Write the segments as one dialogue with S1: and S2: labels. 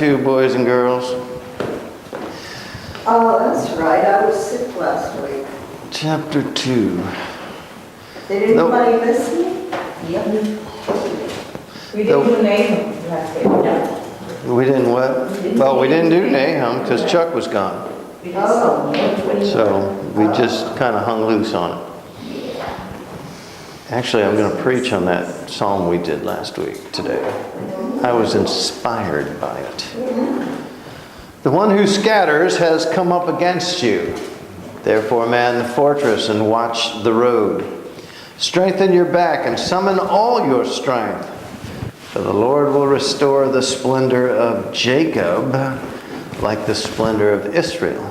S1: Two boys and girls.
S2: Oh, that's right. I was sick last week.
S1: Chapter 2.
S2: Did anybody miss me?
S3: Yep. We didn't do Nahum last week. No.
S1: We didn't what? Well, we didn't do Nahum because Chuck was gone.
S2: Oh.
S1: So we just kind of hung loose on it. Actually, I'm going to preach on that psalm we did last week today. I was inspired by it. The one who scatters has come up against you. Therefore, man the fortress and watch the road. Strengthen your back and summon all your strength. For the Lord will restore the splendor of Jacob like the splendor of Israel.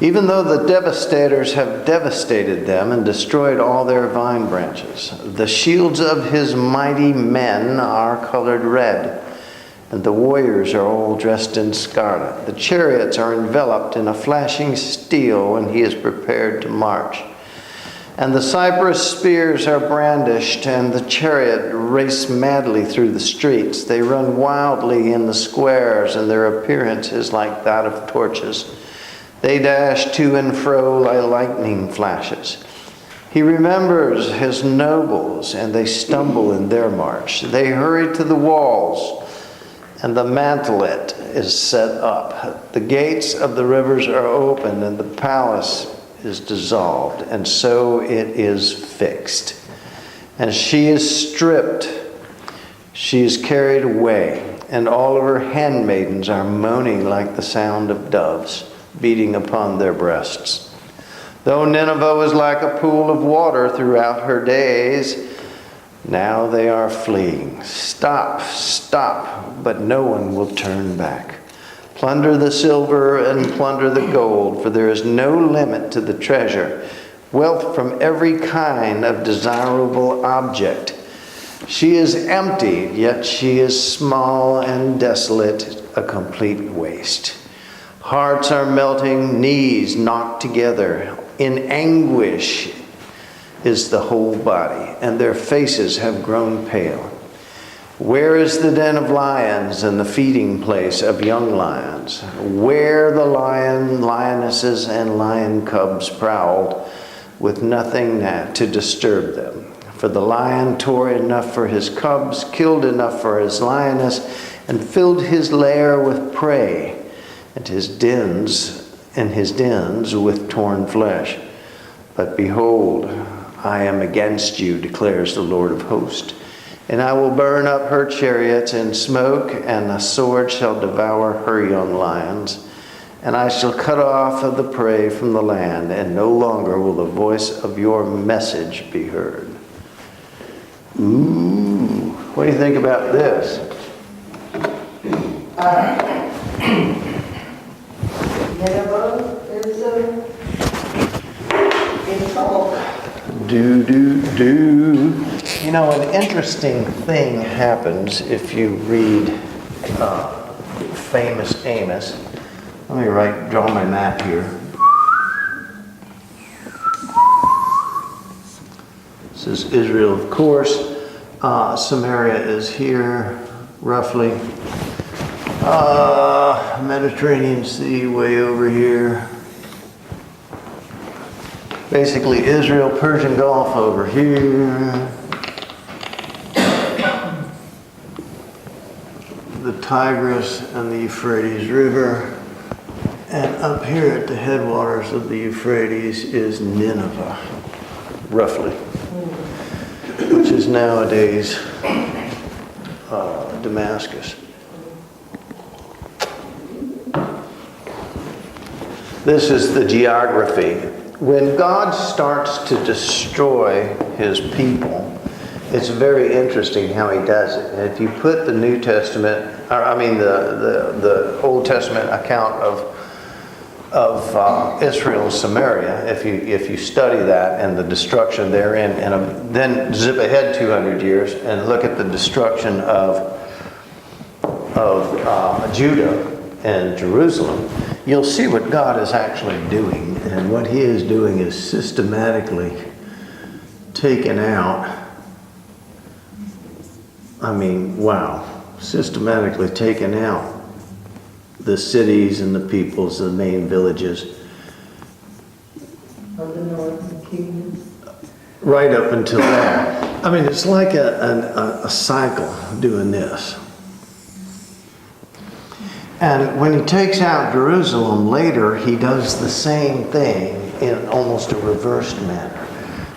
S1: Even though the devastators have devastated them and destroyed all their vine branches, the shields of his mighty men are colored red, and the warriors are all dressed in scarlet. The chariots are enveloped in a flashing steel, and he is prepared to march. And the cypress spears are brandished, and the chariot race madly through the streets. They run wildly in the squares, and their appearance is like that of torches. They dash to and fro like lightning flashes. He remembers his nobles, and they stumble in their march. They hurry to the walls, and the mantelet is set up. The gates of the rivers are opened, and the palace is dissolved, and so it is fixed. And she is stripped. She is carried away, and all of her handmaidens are moaning like the sound of doves beating upon their breasts. Though Nineveh was like a pool of water throughout her days, now they are fleeing. Stop, stop, but no one will turn back. Plunder the silver and plunder the gold, for there is no limit to the treasure. Wealth from every kind of desirable object. She is empty, yet she is small and desolate, a complete waste. Hearts are melting, knees knocked together. In anguish is the whole body, and their faces have grown pale. Where is the den of lions and the feeding place of young lions? Where the lionesses and lion cubs prowled, with nothing to disturb them. For the lion tore enough for his cubs, killed enough for his lioness, and filled his lair with prey, and his dens with torn flesh. But behold, I am against you, declares the Lord of hosts, and I will burn up her chariots in smoke, and the sword shall devour her young lions, and I shall cut off of the prey from the land, and no longer will the voice of your message be heard. Ooh, what do you think about this?
S2: Nineveh is in trouble.
S1: You know, an interesting thing happens if you read famous Amos. Let me draw my map here. This is Israel, of course. Samaria is here, roughly. Mediterranean Sea way over here. Basically Israel, Persian Gulf over here. The Tigris and the Euphrates River. And up here at the headwaters of the Euphrates is Nineveh, roughly. Which is nowadays Damascus. This is the geography. When God starts to destroy his people, it's very interesting how he does it. And if you put the New Testament, the Old Testament account of Israel and Samaria, if you study that and the destruction therein, and then zip ahead 200 years and look at the destruction of Judah and Jerusalem, you'll see what God is actually doing. And what he is doing is systematically taken out. Systematically taken out the cities and the peoples, the main villages,
S3: Of the northern kingdom.
S1: right up until there. I mean, it's like a cycle doing this. And when he takes out Jerusalem later, he does the same thing in almost a reversed manner,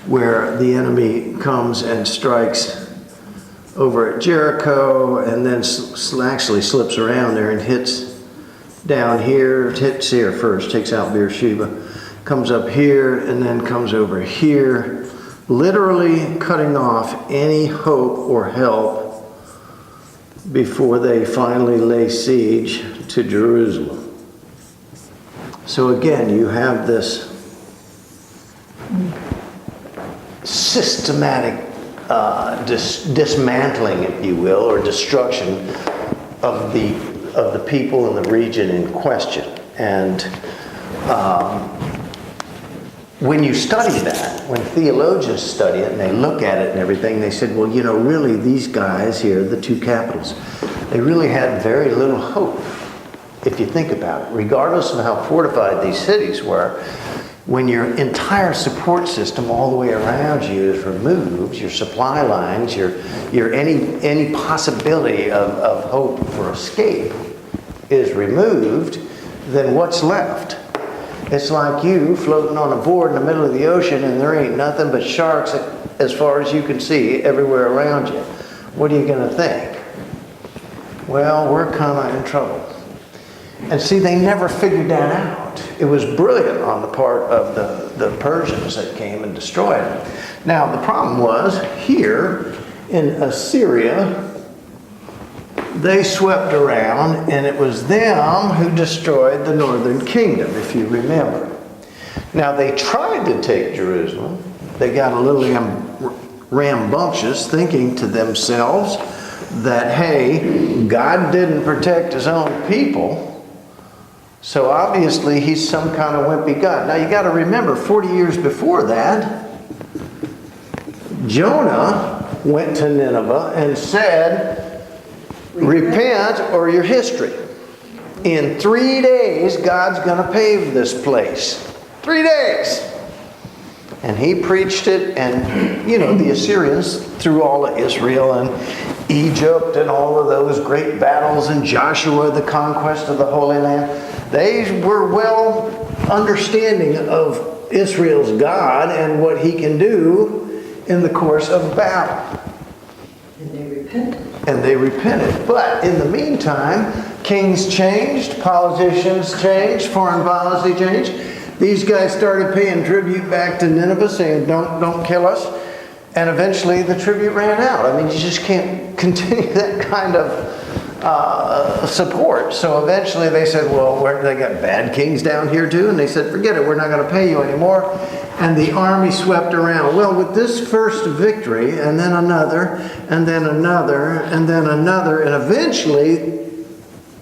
S1: where the enemy comes and strikes over at Jericho and then actually slips around there and hits down here, hits here first, takes out Beersheba, comes up here and then comes over here, literally cutting off any hope or help before they finally lay siege to Jerusalem. So again, you have this systematic dismantling, if you will, or destruction of the people in the region in question. And when you study that, when theologians study it and they look at it and everything, they said, well, you know, really these guys here, the two capitals, they really had very little hope, if you think about it. Regardless of how fortified these cities were, when your entire support system all the way around you is removed, your supply lines, your any possibility of hope for escape is removed, then what's left? It's like you floating on a board in the middle of the ocean and there ain't nothing but sharks as far as you can see everywhere around you. What are you going to think? Well, we're kind of in trouble. And see, they never figured that out. It was brilliant on the part of the Persians that came and destroyed them. Now, the problem was, here in Assyria, they swept around, and it was them who destroyed the northern kingdom, if you remember. Now, they tried to take Jerusalem. They got a little rambunctious, thinking to themselves that, hey, God didn't protect his own people, so obviously he's some kind of wimpy God. Now, you got to remember, 40 years before that, Jonah went to Nineveh and said, repent or your history. In 3 days, God's going to pave this place. 3 days. And he preached it, and, you know, the Assyrians, through all of Israel and Egypt and all of those great battles, and Joshua, the conquest of the Holy Land, they were well understanding of Israel's God and what he can do in the course of battle. And they repented. But in the meantime, kings changed, politicians changed, foreign policy changed. These guys started paying tribute back to Nineveh, saying, don't kill us. And eventually the tribute ran out. I mean, you just can't continue that kind of support. So eventually they said, well, they got bad kings down here too. And they said, forget it, we're not going to pay you anymore. And the army swept around. Well, with this first victory, and then another, and then another, and then another, and eventually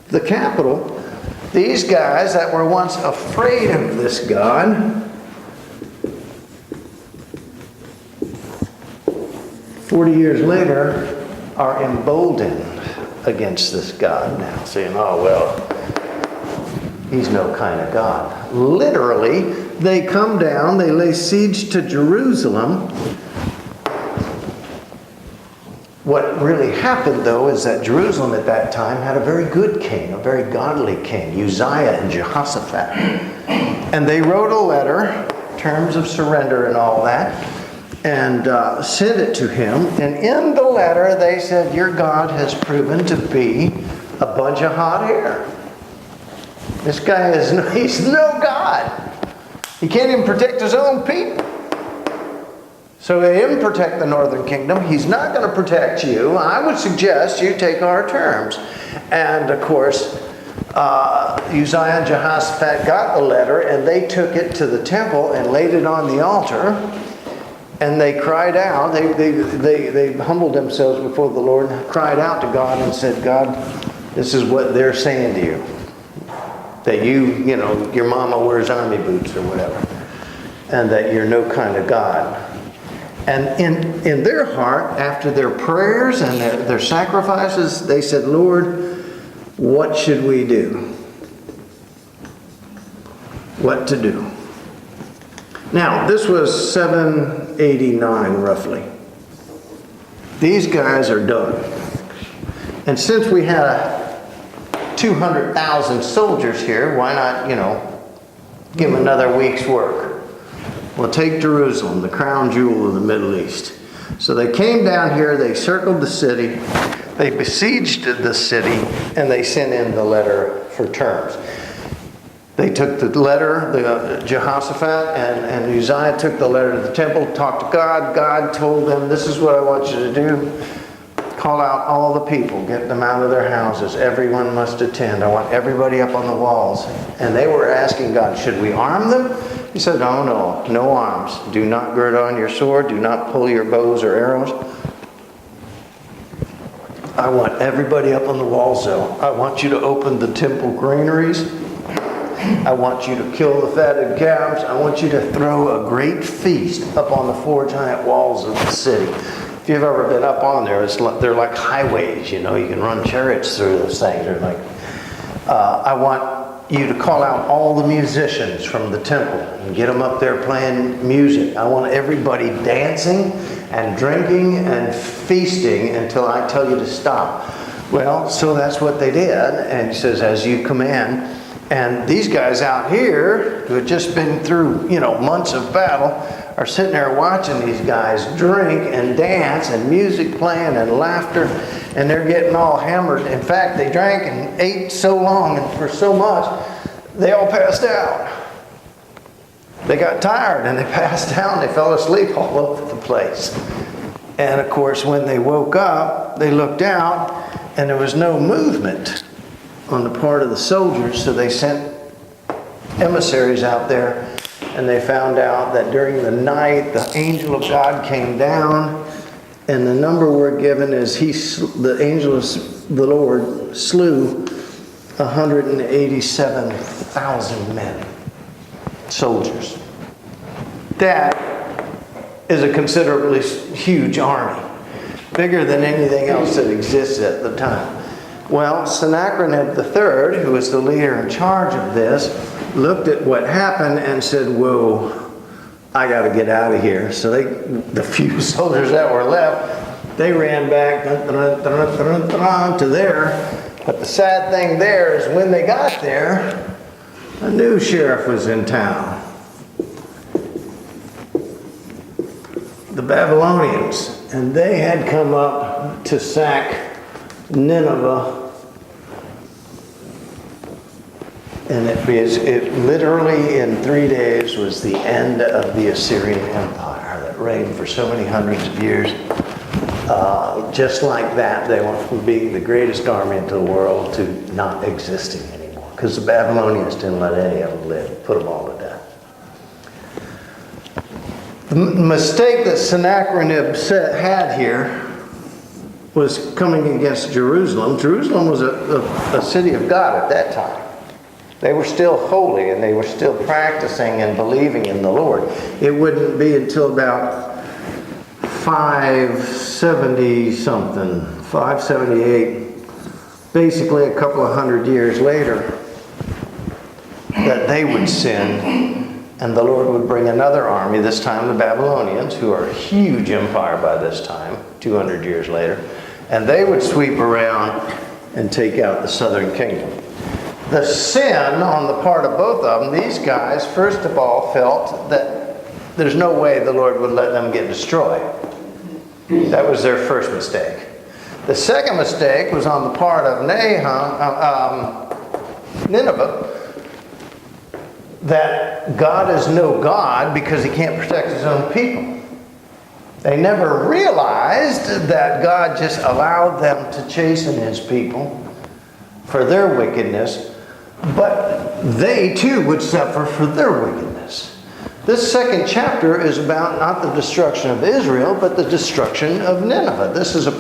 S1: the capital, these guys that were once afraid of this God, 40 years later, are emboldened against this God now, saying, oh, well, he's no kind of God. Literally, they come down, they lay siege to Jerusalem. What really happened, though, is that Jerusalem at that time had a very good king, a very godly king, Uzziah and Jehoshaphat. And they wrote a letter, terms of surrender and all that, and sent it to him. And in the letter, they said, your God has proven to be a bunch of hot air. This guy he's no God. He can't even protect his own people. So he didn't protect the northern kingdom. He's not going to protect you. I would suggest you take our terms. And of course, Uzziah and Jehoshaphat got the letter, and they took it to the temple and laid it on the altar. And they cried out. They humbled themselves before the Lord and cried out to God and said, God, this is what they're saying to you. That your mama wears army boots or whatever. And that you're no kind of God. And in their heart, after their prayers and their sacrifices, they said, Lord, what should we do? what to do. Now, this was 789 roughly. These guys are done. And since we had 200,000 soldiers here, why not, give them another week's work? Well, take Jerusalem, the crown jewel of the Middle East. So they came down here, they circled the city, they besieged the city, and they sent in the letter for terms. They took the letter, Jehoshaphat and Uzziah took the letter to the temple, talked to God. God told them, this is what I want you to do. Call out all the people, get them out of their houses. Everyone must attend. I want everybody up on the walls. And they were asking God, should we arm them? He said, no arms. Do not gird on your sword. Do not pull your bows or arrows. I want everybody up on the walls though. I want you to open the temple granaries. I want you to kill the fatted calves. I want you to throw a great feast up on the four giant walls of the city. If you've ever been up on there, they're like highways, you can run chariots through those things. They're like, I want you to call out all the musicians from the temple and get them up there playing music. I want everybody dancing and drinking and feasting until I tell you to stop. Well, so that's what they did. And he says, as you command. And these guys out here, who had just been through, months of battle, are sitting there watching these guys drink and dance and music playing and laughter, and they're getting all hammered. In fact, they drank and ate so long and for so much, they all passed out. They got tired and they passed out and they fell asleep all over the place. And of course, when they woke up, they looked out and there was no movement on the part of the soldiers, so they sent emissaries out there, and they found out that during the night the angel of God came down, and the number we're given is the angel of the Lord slew 187,000 men, soldiers. That is a considerably huge army, bigger than anything else that existed at the time. Well, Sennacherib III, who was the leader in charge of this, looked at what happened and said, whoa, I got to get out of here. So the few soldiers that were left, they ran back to there. But the sad thing there is when they got there, a new sheriff was in town. The Babylonians. And they had come up to sack Nineveh, and it literally in 3 days was the end of the Assyrian Empire that reigned for so many hundreds of years. Just like that, they went from being the greatest army in the world to not existing anymore, because the Babylonians didn't let any of them live, put them all to death. The mistake that Sennacherib had here was coming against Jerusalem. Jerusalem was a city of God at that time. They were still holy and they were still practicing and believing in the Lord. It wouldn't be until about 570 something, 578, basically a couple of hundred years later, that they would sin and the Lord would bring another army, this time the Babylonians, who are a huge empire by this time, 200 years later, and they would sweep around and take out the southern kingdom. The sin on the part of both of them, these guys, first of all, felt that there's no way the Lord would let them get destroyed. That was their first mistake. The second mistake was on the part of Nineveh, that God is no God because he can't protect his own people. They never realized that God just allowed them to chasten his people for their wickedness, but they too would suffer for their wickedness. This second chapter is about not the destruction of Israel, but the destruction of Nineveh. This is a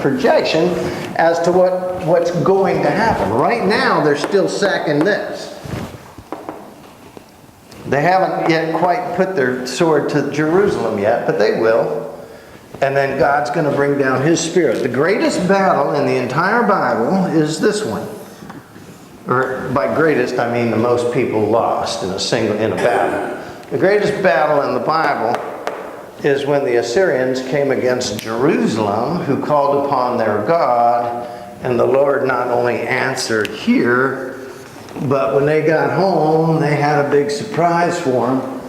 S1: projection as to what's going to happen. Right now, they're still sacking this. They haven't yet quite put their sword to Jerusalem yet, but they will. And then God's going to bring down his spirit. The greatest battle in the entire Bible is this one. Or by greatest, I mean the most people lost in a battle. The greatest battle in the Bible is when the Assyrians came against Jerusalem, who called upon their God, and the Lord not only answered here, but when they got home, they had a big surprise for them.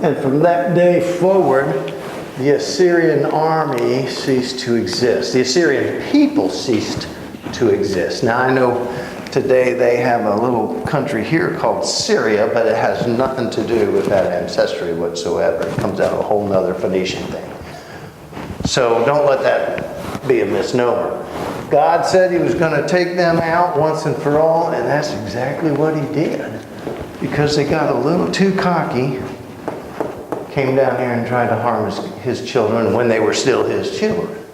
S1: And from that day forward, the Assyrian army ceased to exist. The Assyrian people ceased to exist. Now I know today they have a little country here called Syria, but it has nothing to do with that ancestry whatsoever. It comes out of a whole nother Phoenician thing. So don't let that be a misnomer. God said he was going to take them out once and for all, and that's exactly what he did. Because they got a little too cocky, came down here and tried to harm his children when they were still his children.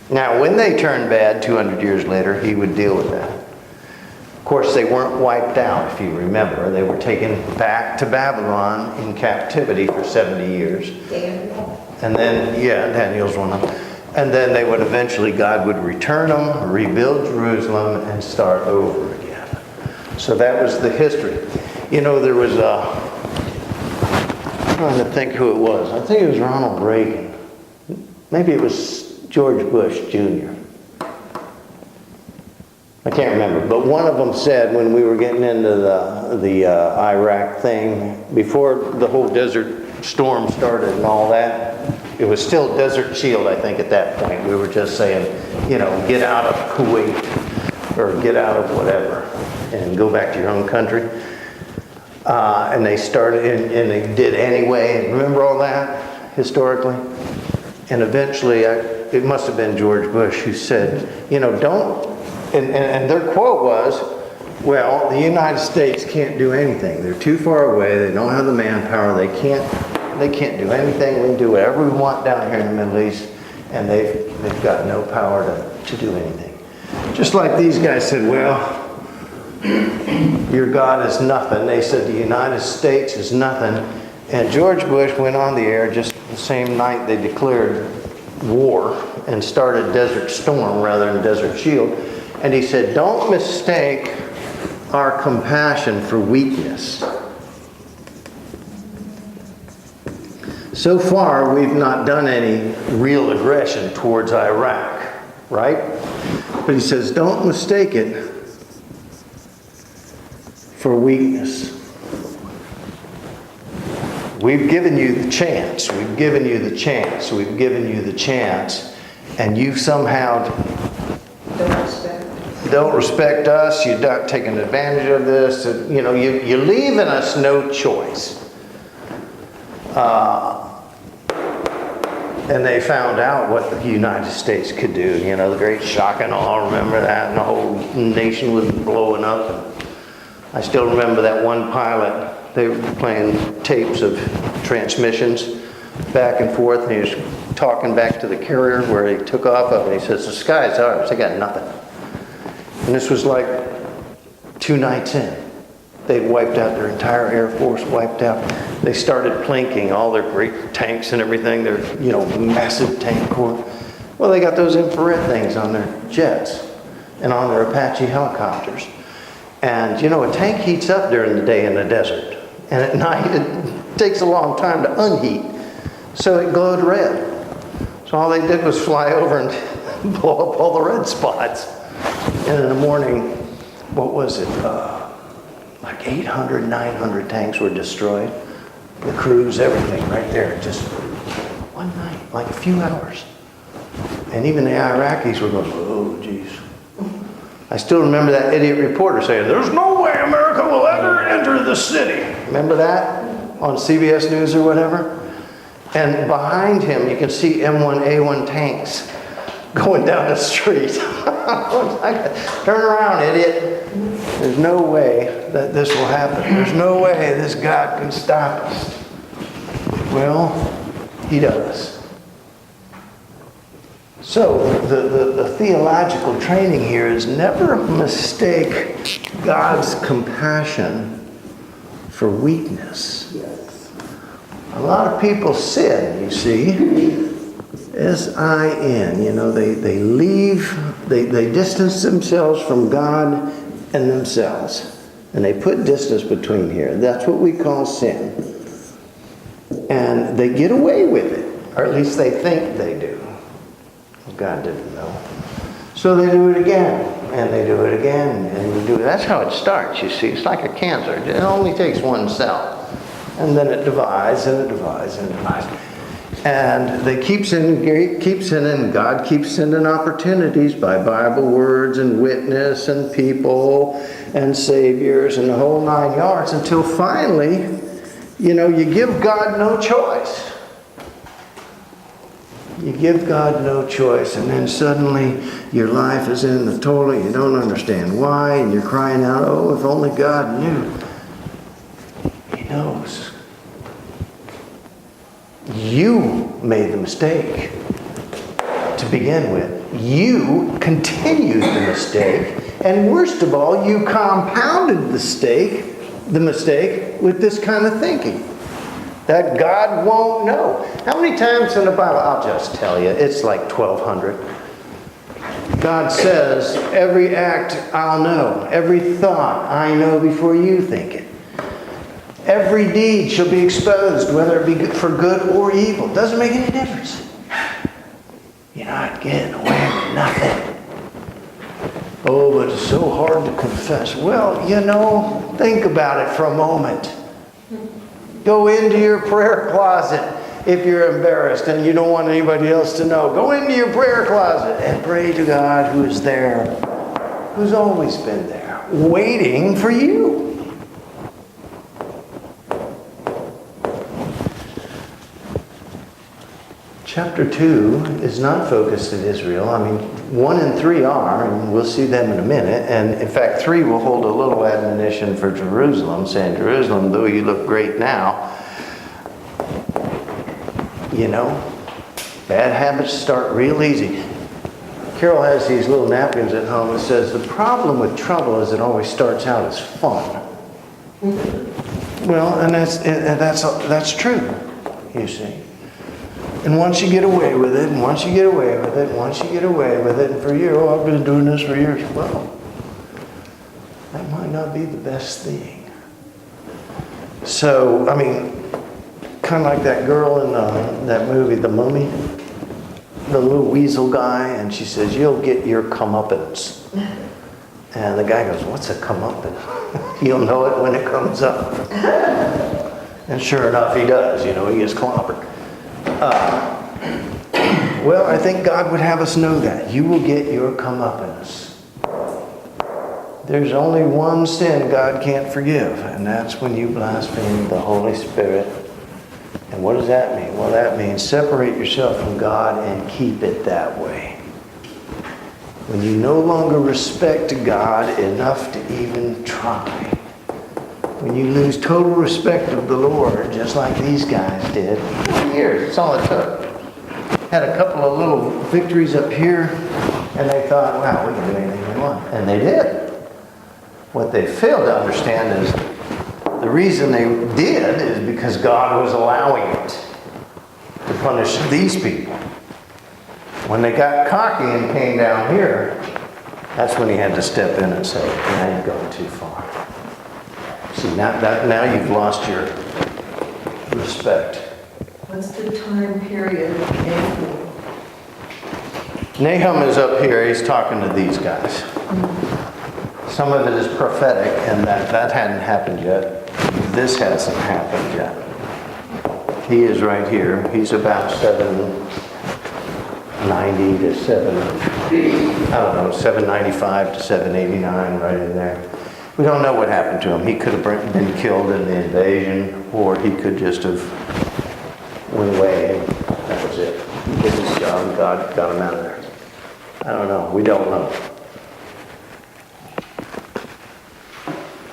S1: Now, when they turned bad 200 years later, he would deal with that. Of course, they weren't wiped out, if you remember. They were taken back to Babylon in captivity for 70 years. And then, Daniel's one of them. And then they would eventually, God would return them, rebuild Jerusalem, and start over again. So that was the history. You know, there was I'm trying to think who it was. I think it was Ronald Reagan. Maybe it was George Bush Jr. I can't remember, but one of them said when we were getting into the Iraq thing, before the whole Desert Storm started and all that, it was still Desert Shield, I think, at that point. We were just saying, get out of Kuwait or get out of whatever and go back to your own country. And they started, and they did anyway. Remember all that historically? And eventually, it must have been George Bush who said, don't. And their quote was, well, the United States can't do anything. They're too far away. They don't have the manpower. They can't do anything. We can do whatever we want down here in the Middle East, and they've got no power to do anything. Just like these guys said, well, your God is nothing. They said the United States is nothing. And George Bush went on the air just the same night they declared war and started Desert Storm rather than Desert Shield. And he said, don't mistake our compassion for weakness. So far, we've not done any real aggression towards Iraq, right? But he says, don't mistake it for weakness. We've given you the chance. We've given you the chance. We've given you the chance. And you somehow don't respect us. You're not taking advantage of this. You're leaving us no choice. And they found out what the United States could do. The great shock and awe. Remember that? And the whole nation was blowing up. And I still remember that one pilot. They were playing tapes of transmissions back and forth. And he was talking back to the carrier where he took off of. And he says, the sky's ours. They got nothing. And this was like 2 nights in. They wiped out their entire Air Force, wiped out. They started plinking all their great tanks and everything, their, massive tank corps. Well, they got those infrared things on their jets and on their Apache helicopters. And, a tank heats up during the day in the desert. And at night, it takes a long time to unheat. So it glowed red. So all they did was fly over and blow up all the red spots. And in the morning, what was it? Like 800, 900 tanks were destroyed. The crews, everything right there. Just one night, like a few hours. And even the Iraqis were going, oh, geez. I still remember that idiot reporter saying, there's no way America will ever enter the city. Remember that? On CBS News or whatever? And behind him, you can see M1A1 tanks going down the street. Turn around, idiot. There's no way that this will happen. There's no way this God can stop us. Well, he does. So the theological training here is never mistake God's compassion for weakness. A lot of people sin, you see. S-I-N, they leave, they distance themselves from God and themselves. And they put distance between here. That's what we call sin. And they get away with it, or at least they think they do. Well, God didn't know. So they do it again, and they do it again, and they do it. That's how it starts, you see. It's like a cancer. It only takes one cell. And then it divides, and it divides, and it divides. And they keep sinning, and God keeps sending opportunities by Bible words and witness and people and saviors and the whole 9 yards until finally, you give God no choice. You give God no choice, and then suddenly your life is in the toilet. You don't understand why, and you're crying out, oh, if only God knew. He knows. You made the mistake to begin with. You continued the mistake, and worst of all, you compounded the mistake with this kind of thinking. That God won't know. How many times in the Bible, I'll just tell you, it's like 1,200. God says, every act I'll know, every thought I know before you think it. Every deed shall be exposed, whether it be for good or evil. Doesn't make any difference. You're not getting away with nothing. Oh, but it's so hard to confess. Well, think about it for a moment. Go into your prayer closet if you're embarrassed and you don't want anybody else to know. Go into your prayer closet and pray to God who is there, who's always been there, waiting for you. Chapter 2 is not focused at Israel. 1 and 3 are, and we'll see them in a minute. And in fact, 3 will hold a little admonition for Jerusalem, saying, Jerusalem, though you look great now, bad habits start real easy. Carol has these little napkins at home that says, the problem with trouble is it always starts out as fun. Well, and that's true, you see. And once you get away with it, and once you get away with it, and once you get away with it, and for years, I've been doing this for years. Well, that might not be the best thing. So, kind of like that girl in that movie, The Mummy, the little weasel guy, and she says, you'll get your comeuppance. And the guy goes, what's a comeuppance? You'll know it when it comes up. And sure enough, he does. He gets clobbered. Well, I think God would have us know that. You will get your comeuppance. There's only one sin God can't forgive, and that's when you blaspheme the Holy Spirit. And what does that mean? Well, that means separate yourself from God and keep it that way. When you no longer respect God enough to even try. When you lose total respect of the Lord, just like these guys did. 4 years, that's all it took. Had a couple of little victories up here, and they thought, wow, we can do anything we want. And they did. What they failed to understand is the reason they did is because God was allowing it to punish these people. When they got cocky and came down here, that's when he had to step in and say, now you've gone too far. See, now you've lost your respect.
S2: What's the time period of Nahum?
S1: Nahum is up here. He's talking to these guys. Some of it is prophetic, and that hadn't happened yet. This hasn't happened yet. He is right here. He's about 790 to 795 to 789, right in there. We don't know what happened to him. He could have been killed in the invasion, or he could just have went away and that was it. He did his job and God got him out of there. I don't know. We don't know.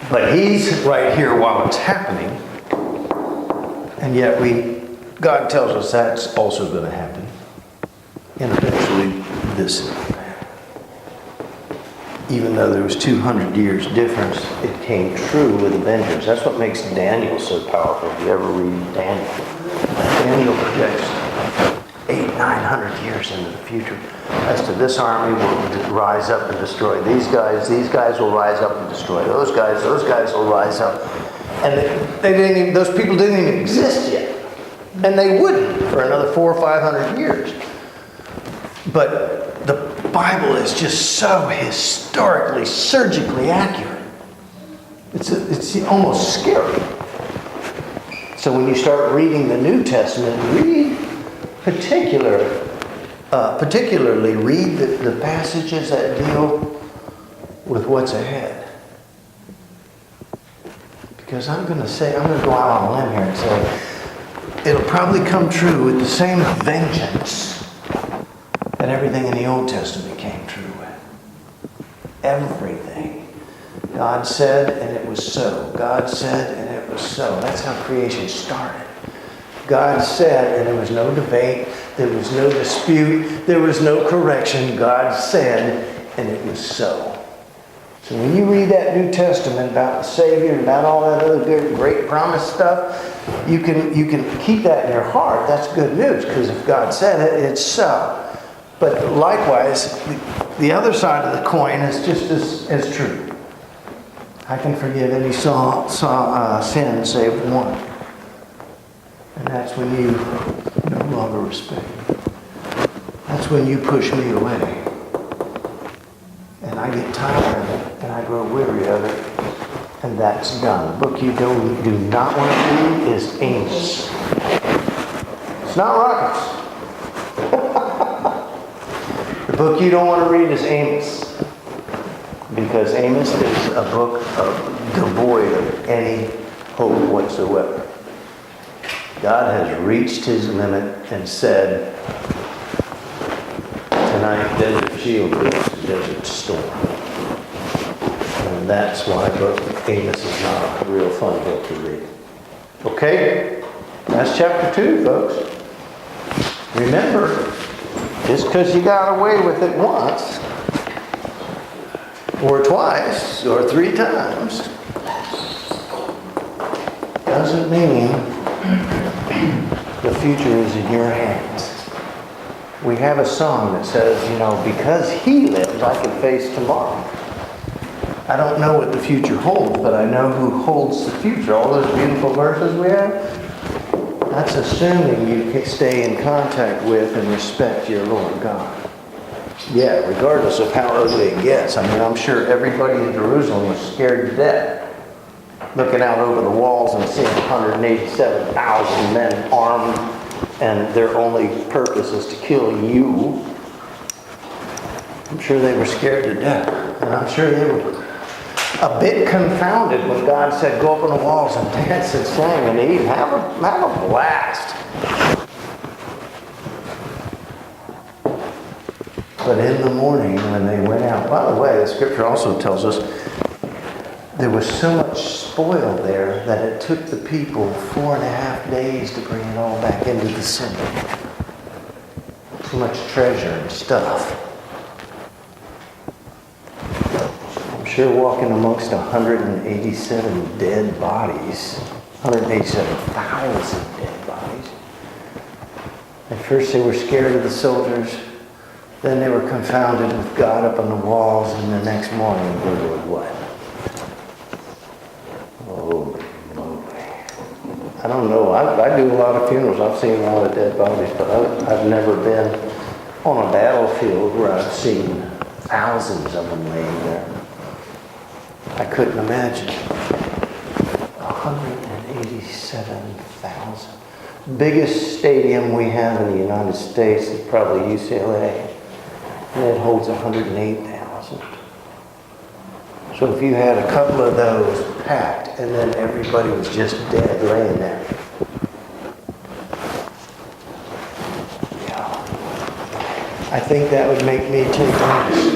S1: But he's right here while it's happening. And yet God tells us that's also going to happen. And eventually this is going to happen. Even though there was 200 years difference, it came true with a vengeance. That's what makes Daniel so powerful. If you ever read Daniel, Daniel projects 8 900 years into the future. As to this army will rise up and destroy these guys will rise up and destroy those guys will rise up. And they didn't even, those people didn't even exist yet. And they wouldn't for another 400 or 500 years. But the Bible is just so historically, surgically accurate. It's almost scary. So when you start reading the New Testament, particularly read the passages that deal with what's ahead. Because I'm going to go out on a limb here and say, it'll probably come true with the same vengeance that everything in the Old Testament came true with. Everything. God said, and it was so. God said, and it was so. That's how creation started. God said, and there was no debate, there was no dispute, there was no correction. God said, and it was so. So when you read that New Testament about the Savior and about all that other good, great promise stuff, you can keep that in your heart. That's good news, because if God said it, it's so. But likewise, the other side of the coin is just as true. I can forgive any sin save one. And that's when you no longer respect me. That's when you push me away. And I get tired of it, and I grow weary of it, and that's done. The book you do not want to read is Amos. It's not rockets. The book you don't want to read is Amos. Because Amos is a book devoid of any hope whatsoever. God has reached his limit and said, tonight, desert shield goes to desert storm. And that's why Amos is not a real fun book to read. Okay? That's chapter 2, folks. Remember, just because you got away with it once, or twice, or 3 times, doesn't mean the future is in your hands. We have a song that says, because he lives, I can face tomorrow. I don't know what the future holds, but I know who holds the future. All those beautiful verses we have, that's assuming you can stay in contact with and respect your Lord God. Yeah, regardless of how ugly it gets. I'm sure everybody in Jerusalem was scared to death, looking out over the walls and seeing 187,000 men armed, and their only purpose is to kill you. I'm sure they were scared to death. And I'm sure they were a bit confounded when God said, go up on the walls and dance and sing and eat. Have a blast. But in the morning when they went out, by the way, the scripture also tells us there was so much spoil there that it took the people 4.5 days to bring it all back into the city. So much treasure and stuff. I'm sure walking amongst 187 dead bodies, 187,000 dead bodies. At first they were scared of the soldiers. Then they were confounded with God up on the walls, and the next morning they were what? Oh, moly. I don't know. I do a lot of funerals. I've seen a lot of dead bodies, but I've never been on a battlefield where I've seen thousands of them laying there. I couldn't imagine. 187,000. Biggest stadium we have in the United States is probably UCLA. And it holds 108,000. So if you had a couple of those packed and then everybody was just dead laying there. Yeah. I think that would make me take notice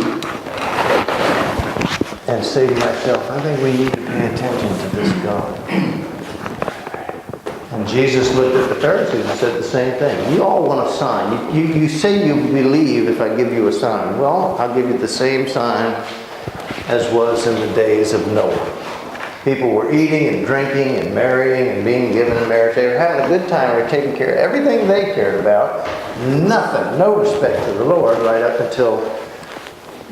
S1: and say to myself, I think we need to pay attention to this God. And Jesus looked at the Pharisees and said the same thing. You all want a sign. You say you believe if I give you a sign. Well, I'll give you the same sign as was in the days of Noah. People were eating and drinking and marrying and being given in marriage. They were having a good time. They were taking care of everything they cared about. Nothing, no respect to the Lord right up until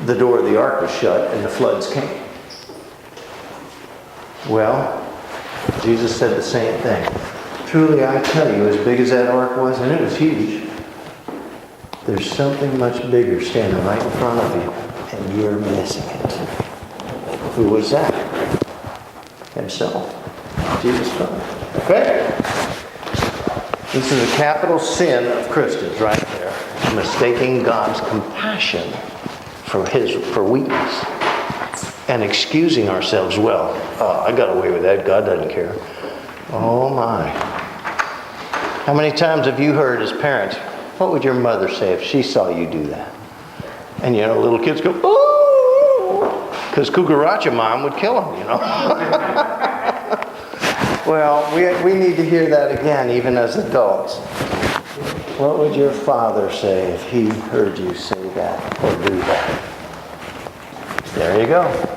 S1: the door of the ark was shut and the floods came. Well, Jesus said the same thing. Truly, I tell you, as big as that ark was, and it was huge, there's something much bigger standing right in front of you, and you're missing it. Who was that? Himself. Jesus Christ. Okay? This is a capital sin of Christians right there. Mistaking God's compassion for weakness. And excusing ourselves. Well, I got away with that. God doesn't care. Oh my. How many times have you heard as parents, what would your mother say if she saw you do that? And you know, little kids go, ooh! Because Cucaracha Mom would kill them, you know. Well, we need to hear that again, even as adults. What would your father say if he heard you say that or do that? There you go.